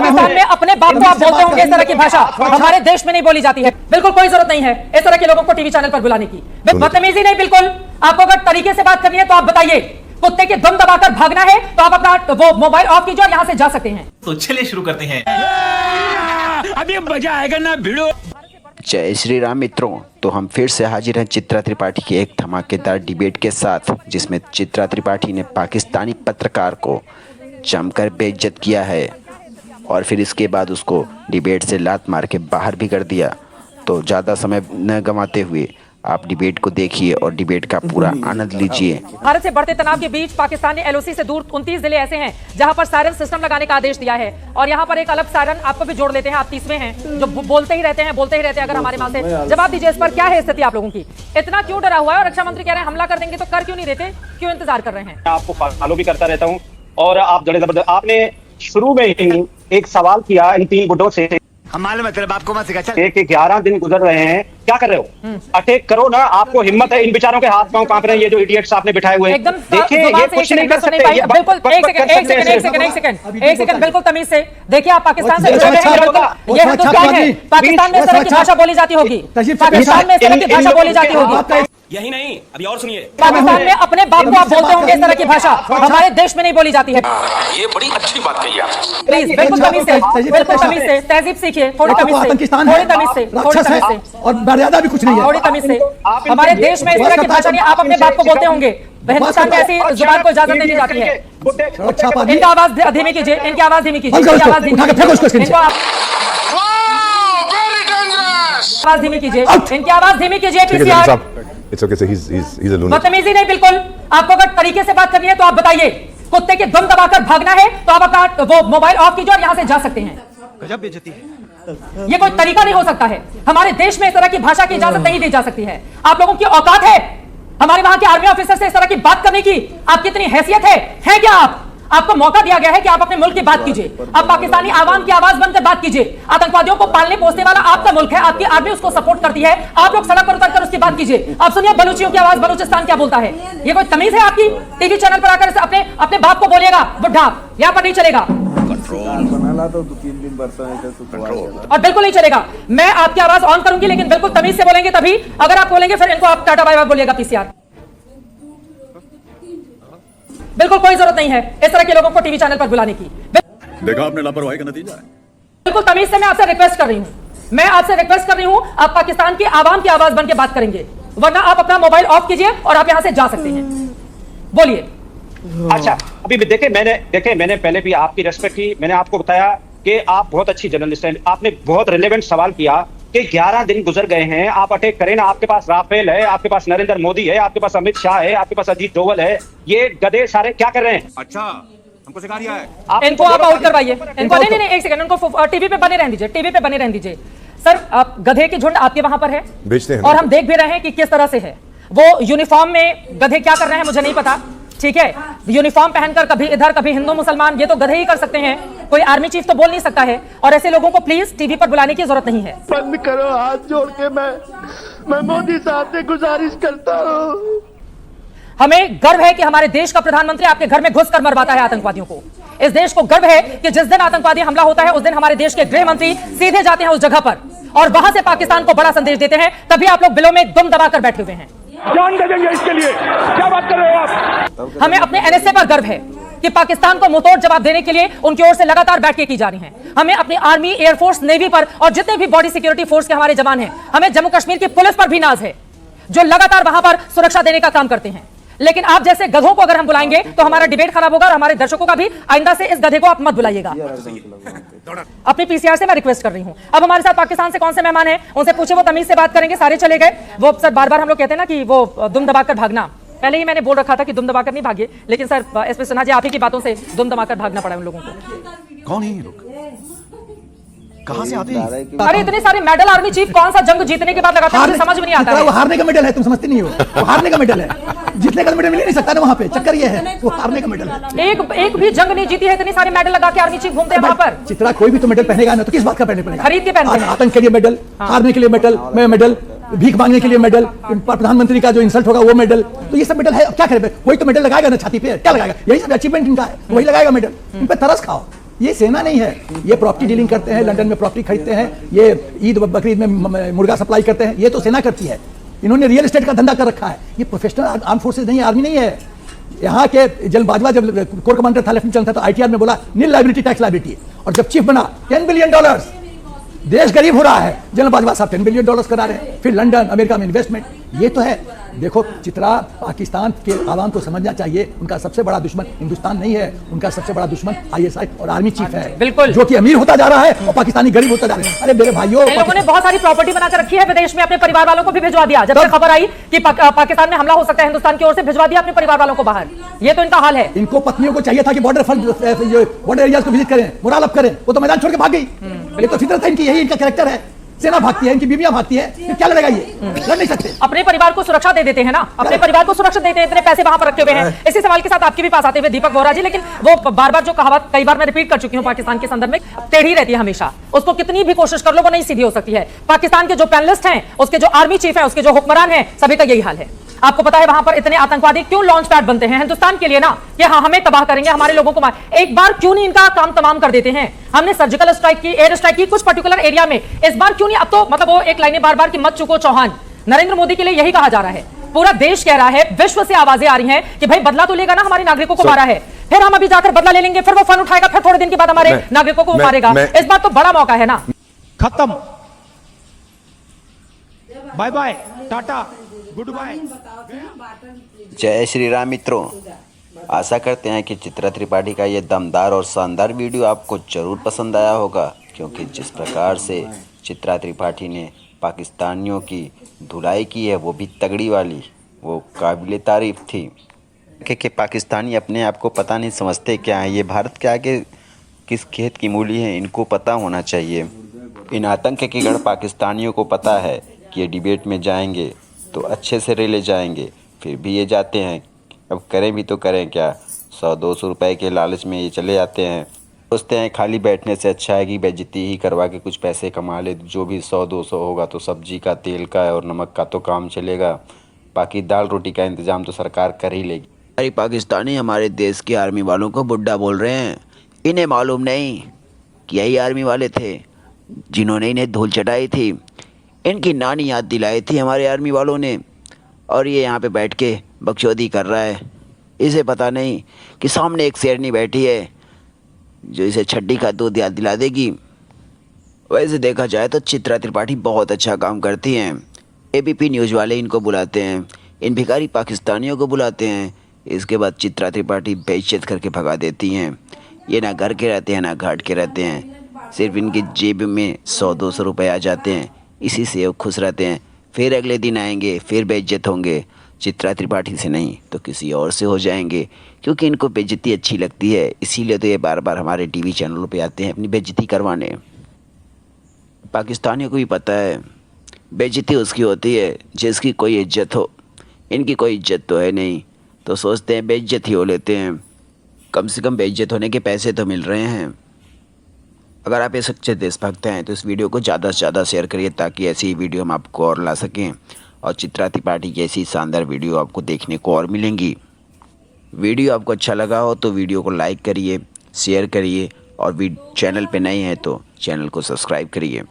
पाकिस्तान में अपने बाप को आप बोलते होंगे इस तरह की भाषा हमारे देश में नहीं बोली जाती है। बिल्कुल कोई जरूरत नहीं है इस तरह के लोगों को टीवी चैनल पर बुलाने की। बदतमीजी नहीं, बिल्कुल। आपको अगर तरीके से बात करनी है तो आप बताइए। कुत्ते की दुम दबाकर भागना है तो आप अपना वो मोबाइल ऑफ कीजिए और यहां से जा सकते हैं। तो चलिए शुरू करते हैं। अभी मजा आएगा ना भिड़ो। जय श्री राम मित्रों, तो हम फिर से हाजिर हैं चित्रा त्रिपाठी की एक धमाकेदार डिबेट के साथ, जिसमें चित्रा त्रिपाठी ने पाकिस्तानी पत्रकार को जमकर बेइज्जत किया है और फिर इसके बाद उसको डिबेट से लात मार के बाहर भी कर दिया। तो ज़्यादा समय न गंवाते हुए आप डिबेट को देखिए और डिबेट का पूरा आनंद लीजिए। भारत से बढ़ते तनाव के बीच पाकिस्तान ने एलओसी से दूर 29 जिले ऐसे हैं जहां पर सायरन सिस्टम लगाने का आदेश दिया है। और यहां पर एक अलग सायरन आपको भी जोड़ लेते हैं, आप 30वें हैं जो बोलते ही रहते हैं। अगर हमारे मां से जवाब दीजिए, इस पर क्या है स्थिति आप लोगों की? इतना क्यों डरा हुआ है? और रक्षा मंत्री कह रहे हैं हमला कर देंगे, तो कर क्यों नहीं रहते? क्यों इंतजार कर रहे हैं? आपको फॉलो भी करता रहता हूँ और आप बड़े जबरदस्त। आपने शुरू में ही एक सवाल किया इन 3 गुड्डों से, हमारे मतलब आपको मत सिखा। चल 11 दिन गुजर रहे हैं, क्या कर रहे हो? अटैक करो ना, आपको हिम्मत है। इन बेचारों के हाथ पांव कांप रहे हैं, ये जो इडियट्स आपने बिठाए हुए हैं। देखिए ये कुछ नहीं कर सकते। बिल्कुल एक सेकंड बिल्कुल तमीज से देखिए। आप पाकिस्तान से जुड़े हैं, ये हिंदुस्तान है। पाकिस्तान में इस तरह की भाषा बोली जाती होगी, पाकिस्तान में इस तरह की भाषा बोली जाती होगी। यही नहीं, अभी और सुनिए। पाकिस्तान में अपने बाप को आप बोलते होंगे इस तरह की भाषा हमारे देश में नहीं बोली जाती है। ये बड़ी अच्छी बात कही आप। प्लीज बिल्कुल तमीज से तहजीब सीखिए, थोड़ी तमीज से और मर्यादा भी कुछ नहीं है। थोड़ी तमीज से। हमारे देश में इस तरह की भाषा नहीं, आप अपने बाप को बोलते होंगे। हिंदुस्तान में ऐसी जुबान को इजाजत नहीं जाती है। इनका आवाज धीमी कीजिए, इनकी आवाज धीमी कीजिए, आवाज धीमी कीजिए, इनकी आवाज धीमी कीजिए। बदतमीजी नहीं, बिल्कुल। आपको अगर तरीके से बात करनी है तो आप बताइए। कुत्ते की दुम दबाकर भागना है तो आप अपना वो मोबाइल ऑफ कीजिए और यहां से जा सकते हैं। गजब बेइज्जती है। ये कोई तरीका नहीं हो सकता है। हमारे देश में इस तरह की भाषा की इजाजत नहीं दी जा सकती है। आप लोगों की औकात है हमारे वहां के आर्मी ऑफिसर से इस तरह की बात करने की? आपकी इतनी हैसियत है क्या? आपको मौका दिया गया है कि आप अपने मुल्क की बात कीजिए, आप पाकिस्तानी आवाम की आवाज बनकर बात कीजिए। आतंकवादियों को पालने पोसने वाला आपका मुल्क है, आपकी आर्मी उसको सपोर्ट करती है। आप लोग सड़क पर उतरकर उसकी बात कीजिए। आप सुनिए बलूचियों की आवाज, बलूचिस्तान क्या बोलता है। ये कोई तमीज है आपकी? टीवी चैनल पर आकर अपने बाप को बोलिएगा बुढ़ा, यहाँ पर नहीं चलेगा और बिल्कुल नहीं चलेगा। मैं आपकी आवाज ऑन करूंगी लेकिन बिल्कुल तमीज से बोलेंगे तभी। अगर आप बोलेंगे फिर इनको आप टाटा बाय बाय बोलिएगा पीसीआर। बिल्कुल कोई जरूरत नहीं है इस तरह के लोगों को टीवी चैनल पर बुलाने की। देखा आपने लापरवाही का नतीजा है। बिल्कुल तमीज से मैं आपसे रिक्वेस्ट कर रही हूं, आप पाकिस्तान की आवाम की आवाज बन के बात करेंगे, वरना आप अपना मोबाइल ऑफ कीजिए और आप यहां से जा सकते हैं। बोलिए। अच्छा, अभी देखे मैंने पहले भी आपकी रेस्पेक्ट की। मैंने आपको बताया कि आप बहुत अच्छी जर्नलिस्ट हैं। आपने बहुत रिलेवेंट सवाल किया कि 11 दिन गुजर गए हैं, आप अटैक करें ना। आपके पास राफेल है, आपके पास नरेंद्र मोदी है, आपके पास अमित शाह है, आपके पास अजीत डोवल है। ये गधे सारे क्या कर रहे हैं? अच्छा, हमको सिखा रिया है। इनको आप आउट करवाइए। इनको नहीं, एक सेकंड, उनको टीवी पे बने रहने दीजिए। सर, आप गधे की झुंड आपके वहां पर है और हम देख भी रहे हैं कि किस तरह से है। वो यूनिफॉर्म में गधे क्या कर रहे हैं मुझे नहीं पता, ठीक है। यूनिफॉर्म पहनकर कभी इधर कभी हिंदू मुसलमान, ये तो गधे ही कर सकते हैं, कोई आर्मी चीफ तो बोल नहीं सकता है। और ऐसे लोगों को प्लीज टीवी पर बुलाने की जरूरत नहीं है। बंद करो, हाथ जोड़ के मैं मोदी साहब से गुजारिश करता हूँ। हमें गर्व है कि हमारे देश का प्रधानमंत्री आपके घर में घुसकर मरवाता है आतंकवादियों को। इस देश को गर्व है कि जिस दिन आतंकवादी हमला होता है उस दिन हमारे देश के गृह मंत्री सीधे जाते हैं उस जगह पर और वहां से पाकिस्तान को बड़ा संदेश देते हैं। तभी आप लोग बिलों में दुम दबाकर बैठे हुए हैं। जान दे देंगे इसके लिए, क्या बात कर रहे हो आप? हमें अपने एनएसए पर गर्व है कि पाकिस्तान को मुंहतोड़ जवाब देने के लिए उनकी ओर से लगातार बैठकें की जा रही हैं। हमें अपनी आर्मी, एयरफोर्स, नेवी पर और जितने भी बॉडी सिक्योरिटी फोर्स के हमारे जवान हैं, हमें जम्मू कश्मीर की पुलिस पर भी नाज है जो लगातार वहां पर सुरक्षा देने का काम करते हैं। लेकिन आप जैसे गधों को अगर हम बुलाएंगे तो हमारा डिबेट खराब होगा और हमारे दर्शकों का भी। आइंदा से इस गधे को आप मत बुलाइएगा। अपनी पीसीआर से मैं रिक्वेस्ट कर रही हूं। अब हमारे साथ पाकिस्तान से कौन से मेहमान हैं उनसे पूछे, वो तमीज से बात करेंगे। सारे चले गए। वो सर बार-बार हम लोग कहते हैं ना कि वो दुम दबाकर भागना, पहले ही मैंने बोल रखा था कि दुम दबाकर नहीं भागिए, लेकिन सर एसपी सिन्हा जी आप ही की बातों से दुम दबाकर भागना पड़ा उन लोगों को। कौन है ये लोग? कहां से आते हैं? अरे इतने सारे मेडल आर्मी चीफ कौन सा जंग जीतने के बाद लगाते हैं, मुझे समझ में नहीं आता है। वो हारने का मेडल है, तुम समझते नहीं हो। वो हारने का मेडल है, जीतने का मेडल मिल नहीं सकता ना वहाँ पे। चक्कर ये है, वो हारने का मेडल है। एक भी जंग नहीं जीती है, इतने सारे मेडल लगा के आर्मी चीफ घूमते हैं वहाँ पर। चित्रा कोई भी तो मेडल पहनेगा ना, तो किस बात का पहनने पड़ेगा? खरीद के पहनते हैं। आतंक के लिए मेडल, हारने के लिए मेडल, भीख मांगने के लिए मेडल, प्रधानमंत्री का जो इंसल्ट होगा वो मेडल, तो ये सब मेडल है। क्या करे? वही तो मेडल लगाएगा ना छाती पे, क्या लगाएगा? यही सब अचीवमेंट इनका है, वही लगाएगा मेडल। इन पे तरस खाओ। ये सेना नहीं है, ये प्रॉपर्टी डीलिंग करते हैं, लंदन में प्रॉपर्टी खरीदते हैं, ये ईद बकरीद में मुर्गा सप्लाई करते हैं, ये तो सेना करती है। इन्होंने रियल एस्टेट का धंधा कर रखा है। ये प्रोफेशनल आर्म फोर्सेज नहीं है, आर्मी नहीं है। यहाँ के जनरल बाजवा जब कोर कमांडर था, लेफ्टिनेंट जनरल था, तो आईटीआर में बोला नील लायबिलिटी टैक्स लायबिलिटी, और जब चीफ बना $10 बिलियन, देश गरीब हो रहा है, जनरल बाजवा साहब $10 बिलियन करा रहे हैं। फिर लंदन अमेरिका में इन्वेस्टमेंट, ये तो है। देखो चित्रा, पाकिस्तान के आवाम को समझना चाहिए, उनका सबसे बड़ा दुश्मन हिंदुस्तान नहीं है, उनका सबसे बड़ा दुश्मन आईएसआई और आर्मी चीफ है, बिल्कुल, जो कि अमीर होता जा रहा है और पाकिस्तानी गरीब होता जा रहा है। अरे मेरे भाइयों, लोगों ने बहुत सारी प्रॉपर्टी बनाकर रखी है विदेश में, अपने परिवार वालों को भी भिजवा दिया। जब से खबर आई कि पाकिस्तान में हमला हो सकता है हिंदुस्तान की ओर से, भिजवा दिया अपने परिवार वालों को बाहर। ये तो इनका हाल है। इनको पत्नियों को चाहिए था कि बॉर्डर एरियाज को विजिट करें, मुरालब करें, वो तो मैदान छोड़ के भाग गई। ये तो फितरत है इनकी, यही इनका कैरेक्टर है। सेना भागती है, इनकी बीवियां भागती है, फिर क्या लड़ेगा ये? लड़ नहीं सकते। अपने परिवार को सुरक्षा दे देते हैं ना, अपने परिवार को सुरक्षा देते हैं, इतने पैसे वहां पर रखे हुए हैं। इसी सवाल के साथ आपके भी पास आते हुए दीपक बोहरा जी, लेकिन वो बार बार जो कहावत कई बार मैं रिपीट कर चुकी हूं पाकिस्तान के संदर्भ में, टेढ़ी रहती है हमेशा। उसको कितनी भी कोशिश कर लो वो नहीं सीधी हो सकती है। पाकिस्तान के जो पैनलिस्ट हैं, उसके जो आर्मी चीफ है, उसके जो हुक्मरान हैं, सभी का यही हाल है। आपको पता है वहां पर इतने आतंकवादी क्यों लॉन्च पैड बनते हैं हिंदुस्तान के लिए ना, कि हाँ हमें तबाह करेंगे, हमारे लोगों को एक बार क्यों नहीं इनका काम तमाम कर देते हैं? हमने सर्जिकल स्ट्राइक की, एयर स्ट्राइक की कुछ पर्टिकुलर एरिया में, इस बार क्यों नहीं? अब तो मतलब वो एक लाइनें बार बार की मत चुको चौहान, नरेंद्र मोदी के लिए यही कहा जा रहा है। पूरा देश कह रहा है, विश्व से आवाजें आ रही हैं कि भाई बदला तो लेगा ना, हमारे नागरिकों को मारा है, फिर हम अभी जाकर बदला ले लेंगे, फिर वो फन उठाएगा, फिर थोड़े दिन के बाद हमारे नागरिकों को मारेगा। इस बार तो बड़ा मौका है ना। खत्म, bye bye, tata, goodbye. जय श्री राम मित्रों, आशा करते हैं कि चित्रा त्रिपाठी का ये दमदार और शानदार वीडियो आपको ज़रूर पसंद आया होगा, क्योंकि जिस प्रकार से चित्रा त्रिपाठी ने पाकिस्तानियों की धुलाई की है, वो भी तगड़ी वाली, वो काबिल तारीफ थी। कि पाकिस्तानी अपने आप को पता नहीं समझते क्या है, ये भारत के आगे किस खेत की मूली है, इनको पता होना चाहिए। इन आतंक के गढ़ पाकिस्तानियों को पता है कि ये डिबेट में जाएंगे तो अच्छे से रेले जाएंगे, फिर भी ये जाते हैं। अब करें भी तो करें क्या, 100-200 रुपए के लालच में ये चले जाते हैं। सोचते हैं खाली बैठने से अच्छा है कि बेइज्जती ही करवा के कुछ पैसे कमा ले, जो भी 100-200 होगा तो सब्जी का, तेल का और नमक का तो काम चलेगा, बाकी दाल रोटी का इंतज़ाम तो सरकार कर ही लेगी। अरे पाकिस्तानी हमारे देश के आर्मी वालों को बुड्ढा बोल रहे हैं, इन्हें मालूम नहीं कि यही आर्मी वाले थे जिन्होंने इन्हें धूल चटाई थी, इनकी नानी याद दिलाई थी हमारे आर्मी वालों ने, और ये यहाँ पे बैठ के बकचोदी कर रहा है। इसे पता नहीं कि सामने एक शेरनी बैठी है जो इसे छड्डी का दूध याद दिला देगी। वैसे देखा जाए तो चित्रा त्रिपाठी बहुत अच्छा काम करती हैं। एबीपी न्यूज़ वाले इनको बुलाते हैं, इन भिखारी पाकिस्तानियों को बुलाते हैं, इसके बाद चित्रा त्रिपाठी बेइज्जत करके भगा देती हैं। ये ना घर के रहते हैं ना घाट के रहते हैं, सिर्फ इनकी जेब में 100-200 रुपये आ जाते हैं, इसी से वो खुश रहते हैं। फिर अगले दिन आएंगे, फिर बेइज्जत होंगे, चित्रा त्रिपाठी से नहीं तो किसी और से हो जाएंगे, क्योंकि इनको बेइज्जती अच्छी लगती है। इसीलिए तो ये बार बार हमारे टीवी चैनलों पे आते हैं अपनी बेइज्जती करवाने। पाकिस्तानियों को भी पता है बेइज्जती उसकी होती है जिसकी कोई इज्जत हो, इनकी कोई इज्जत तो है नहीं, तो सोचते हैं बेइज्जत ही हो लेते हैं, कम से कम बेइज्जत होने के पैसे तो मिल रहे हैं। अगर आप ये सच्चे देशभक्त हैं तो इस वीडियो को ज़्यादा से ज़्यादा शेयर करिए, ताकि ऐसी वीडियो हम आपको और ला सकें, और चित्रा त्रिपाठी की ऐसी शानदार वीडियो आपको देखने को और मिलेंगी। वीडियो आपको अच्छा लगा हो तो वीडियो को लाइक करिए, शेयर करिए, और चैनल पे नए हैं तो चैनल को सब्सक्राइब करिए।